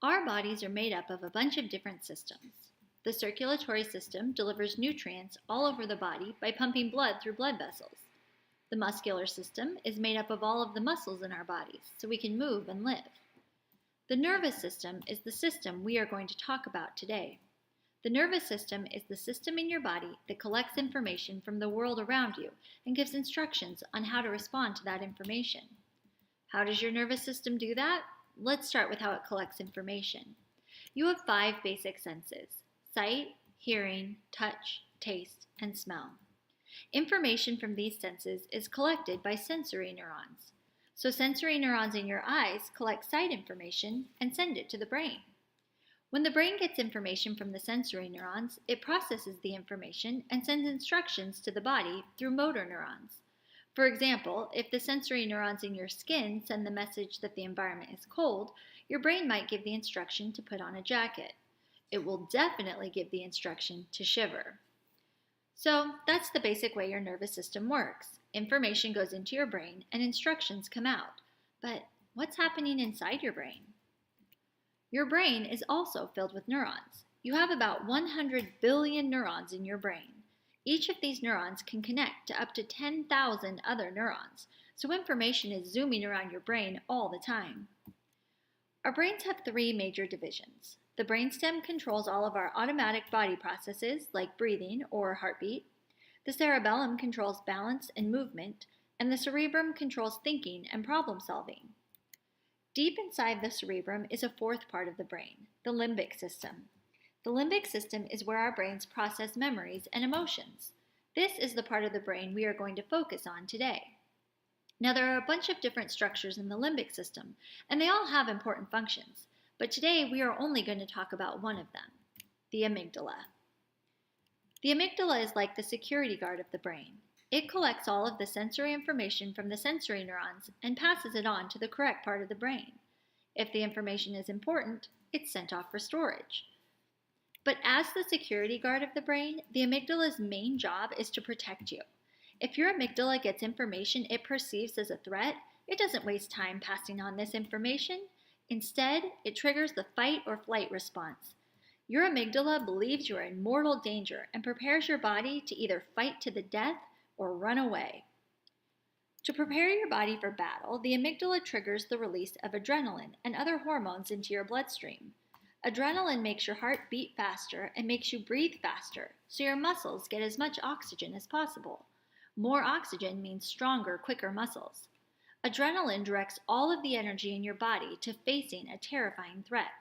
Our bodies are made up of a bunch of different systems. The circulatory system delivers nutrients all over the body by pumping blood through blood vessels. The muscular system is made up of all of the muscles in our bodies, so we can move and live. The nervous system is the system we are going to talk about today. The nervous system is the system in your body that collects information from the world around you and gives instructions on how to respond to that information. How does your nervous system do that? Let's start with how it collects information. You have 5 basic senses: sight, hearing, touch, taste, and smell. Information from these senses is collected by sensory neurons. So sensory neurons in your eyes collect sight information and send it to the brain. When the brain gets information from the sensory neurons, it processes the information and sends instructions to the body through motor neurons. For example, if the sensory neurons in your skin send the message that the environment is cold, your brain might give the instruction to put on a jacket. It will definitely give the instruction to shiver. So that's the basic way your nervous system works. Information goes into your brain and instructions come out. But what's happening inside your brain? Your brain is also filled with neurons. You have about 100 billion neurons in your brain. Each of these neurons can connect to up to 10,000 other neurons, so information is zooming around your brain all the time. Our brains have 3 major divisions. The brainstem controls all of our automatic body processes like breathing or heartbeat. The cerebellum controls balance and movement, and the cerebrum controls thinking and problem solving. Deep inside the cerebrum is a 4th part of the brain, the limbic system. The limbic system is where our brains process memories and emotions. This is the part of the brain we are going to focus on today. Now, there are a bunch of different structures in the limbic system, and they all have important functions, but today we are only going to talk about one of them, the amygdala. The amygdala is like the security guard of the brain. It collects all of the sensory information from the sensory neurons and passes it on to the correct part of the brain. If the information is important, it's sent off for storage. But as the security guard of the brain, the amygdala's main job is to protect you. If your amygdala gets information it perceives as a threat, it doesn't waste time passing on this information. Instead, it triggers the fight or flight response. Your amygdala believes you are in mortal danger and prepares your body to either fight to the death or run away. To prepare your body for battle, the amygdala triggers the release of adrenaline and other hormones into your bloodstream. Adrenaline makes your heart beat faster and makes you breathe faster, so your muscles get as much oxygen as possible. More oxygen means stronger, quicker muscles. Adrenaline directs all of the energy in your body to facing a terrifying threat.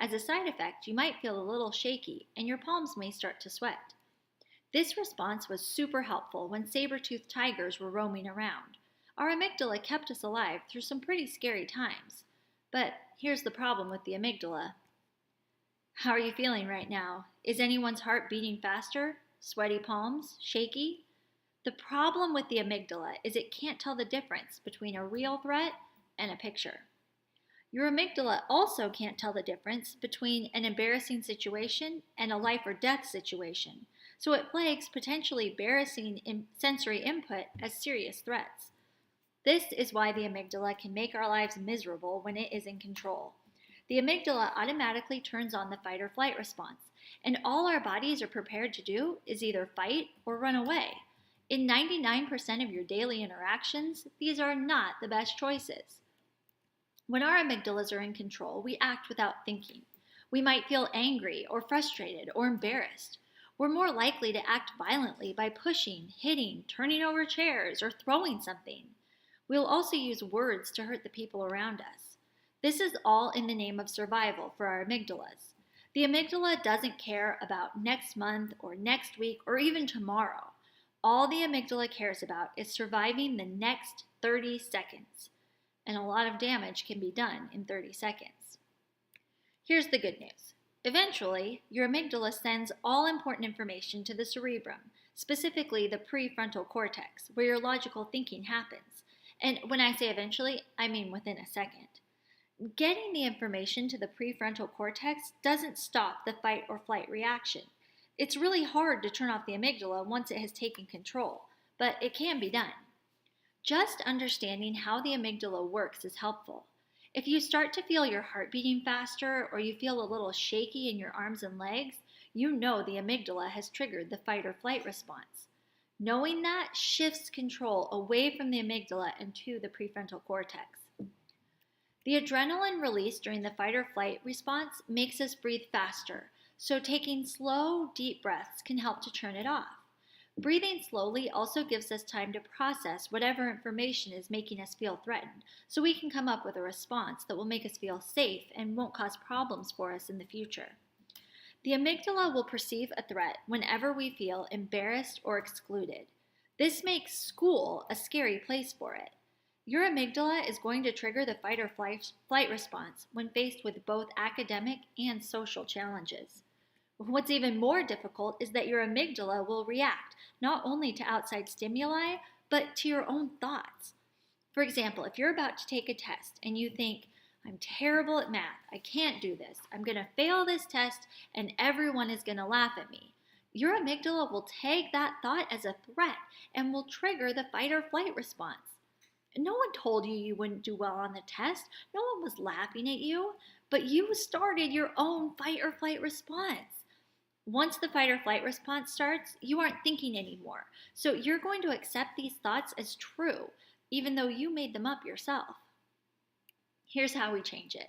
As a side effect, you might feel a little shaky and your palms may start to sweat. This response was super helpful when saber-toothed tigers were roaming around. Our amygdala kept us alive through some pretty scary times. But here's the problem with the amygdala. How are you feeling right now? Is anyone's heart beating faster? Sweaty palms? Shaky? The problem with the amygdala is it can't tell the difference between a real threat and a picture. Your amygdala also can't tell the difference between an embarrassing situation and a life or death situation, so it flags potentially embarrassing sensory input as serious threats. This is why the amygdala can make our lives miserable when it is in control. The amygdala automatically turns on the fight or flight response, and all our bodies are prepared to do is either fight or run away. In 99% of your daily interactions, these are not the best choices. When our amygdalas are in control, we act without thinking. We might feel angry or frustrated or embarrassed. We're more likely to act violently by pushing, hitting, turning over chairs, or throwing something. We'll also use words to hurt the people around us. This is all in the name of survival for our amygdalas. The amygdala doesn't care about next month or next week or even tomorrow. All the amygdala cares about is surviving the next 30 seconds. And a lot of damage can be done in 30 seconds. Here's the good news. Eventually, your amygdala sends all important information to the cerebrum, specifically the prefrontal cortex, where your logical thinking happens. And when I say eventually, I mean within a second. Getting the information to the prefrontal cortex doesn't stop the fight or flight reaction. It's really hard to turn off the amygdala once it has taken control, but it can be done. Just understanding how the amygdala works is helpful. If you start to feel your heart beating faster or you feel a little shaky in your arms and legs, you know the amygdala has triggered the fight or flight response. Knowing that shifts control away from the amygdala and to the prefrontal cortex. The adrenaline released during the fight or flight response makes us breathe faster, so taking slow, deep breaths can help to turn it off. Breathing slowly also gives us time to process whatever information is making us feel threatened, so we can come up with a response that will make us feel safe and won't cause problems for us in the future. The amygdala will perceive a threat whenever we feel embarrassed or excluded. This makes school a scary place for it. Your amygdala is going to trigger the fight or flight response when faced with both academic and social challenges. What's even more difficult is that your amygdala will react not only to outside stimuli, but to your own thoughts. For example, if you're about to take a test and you think, I'm terrible at math, I can't do this, I'm going to fail this test, and everyone is going to laugh at me. Your amygdala will take that thought as a threat and will trigger the fight or flight response. No one told you you wouldn't do well on the test. No one was laughing at you, but you started your own fight or flight response. Once the fight or flight response starts, you aren't thinking anymore. So you're going to accept these thoughts as true, even though you made them up yourself. Here's how we change it.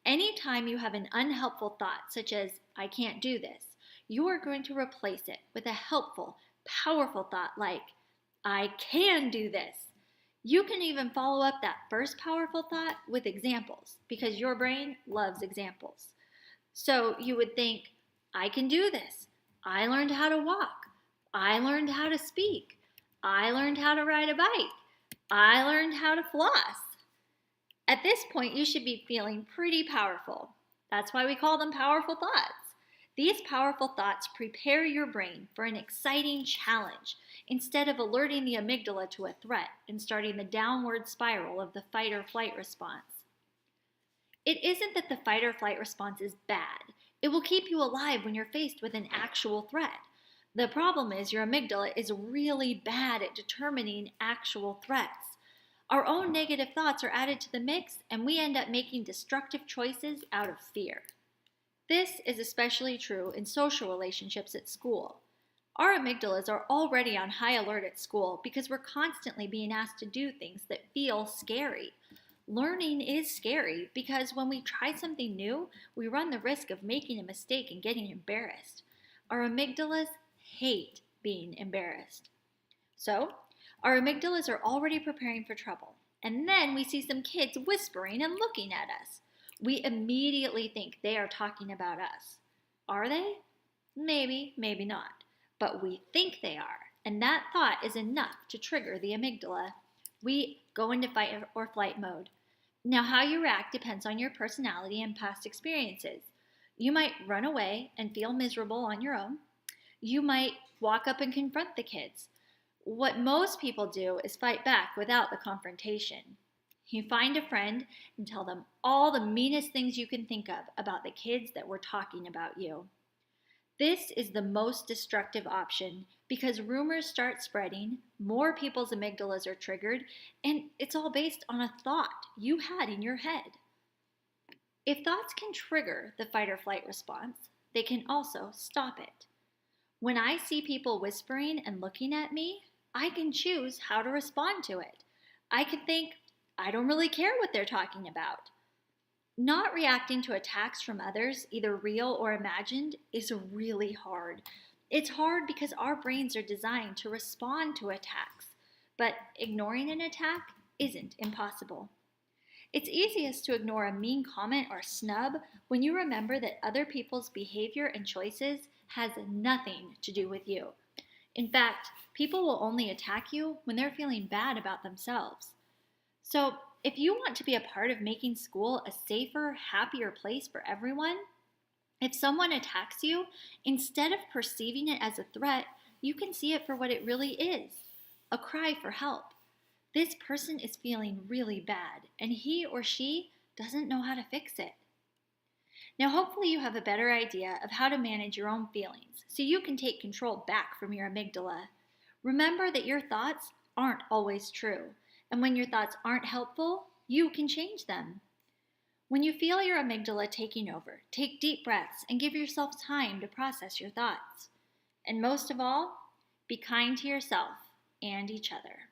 Anytime you have an unhelpful thought, such as, I can't do this, you are going to replace it with a helpful, powerful thought like, I can do this. You can even follow up that first powerful thought with examples, because your brain loves examples. So you would think, I can do this. I learned how to walk. I learned how to speak. I learned how to ride a bike. I learned how to floss. At this point, you should be feeling pretty powerful. That's why we call them powerful thoughts. These powerful thoughts prepare your brain for an exciting challenge instead of alerting the amygdala to a threat and starting the downward spiral of the fight or flight response. It isn't that the fight or flight response is bad. It will keep you alive when you're faced with an actual threat. The problem is your amygdala is really bad at determining actual threats. Our own negative thoughts are added to the mix, and we end up making destructive choices out of fear. This is especially true in social relationships at school. Our amygdalas are already on high alert at school because we're constantly being asked to do things that feel scary. Learning is scary because when we try something new, we run the risk of making a mistake and getting embarrassed. Our amygdalas hate being embarrassed. So, our amygdalas are already preparing for trouble. And then we see some kids whispering and looking at us. We immediately think they are talking about us. Are they? Maybe, maybe not. But we think they are. And that thought is enough to trigger the amygdala. We go into fight or flight mode. Now, how you react depends on your personality and past experiences. You might run away and feel miserable on your own. You might walk up and confront the kids. What most people do is fight back without the confrontation. You find a friend and tell them all the meanest things you can think of about the kids that were talking about you. This is the most destructive option because rumors start spreading, more people's amygdalas are triggered, and it's all based on a thought you had in your head. If thoughts can trigger the fight or flight response, they can also stop it. When I see people whispering and looking at me, I can choose how to respond to it. I can think, I don't really care what they're talking about. Not reacting to attacks from others, either real or imagined, is really hard. It's hard because our brains are designed to respond to attacks, but ignoring an attack isn't impossible. It's easiest to ignore a mean comment or snub when you remember that other people's behavior and choices has nothing to do with you. In fact, people will only attack you when they're feeling bad about themselves. So, if you want to be a part of making school a safer, happier place for everyone, if someone attacks you, instead of perceiving it as a threat, you can see it for what it really is, a cry for help. This person is feeling really bad, and he or she doesn't know how to fix it. Now, hopefully you have a better idea of how to manage your own feelings so you can take control back from your amygdala. Remember that your thoughts aren't always true. And when your thoughts aren't helpful, you can change them. When you feel your amygdala taking over, take deep breaths and give yourself time to process your thoughts. And most of all, be kind to yourself and each other.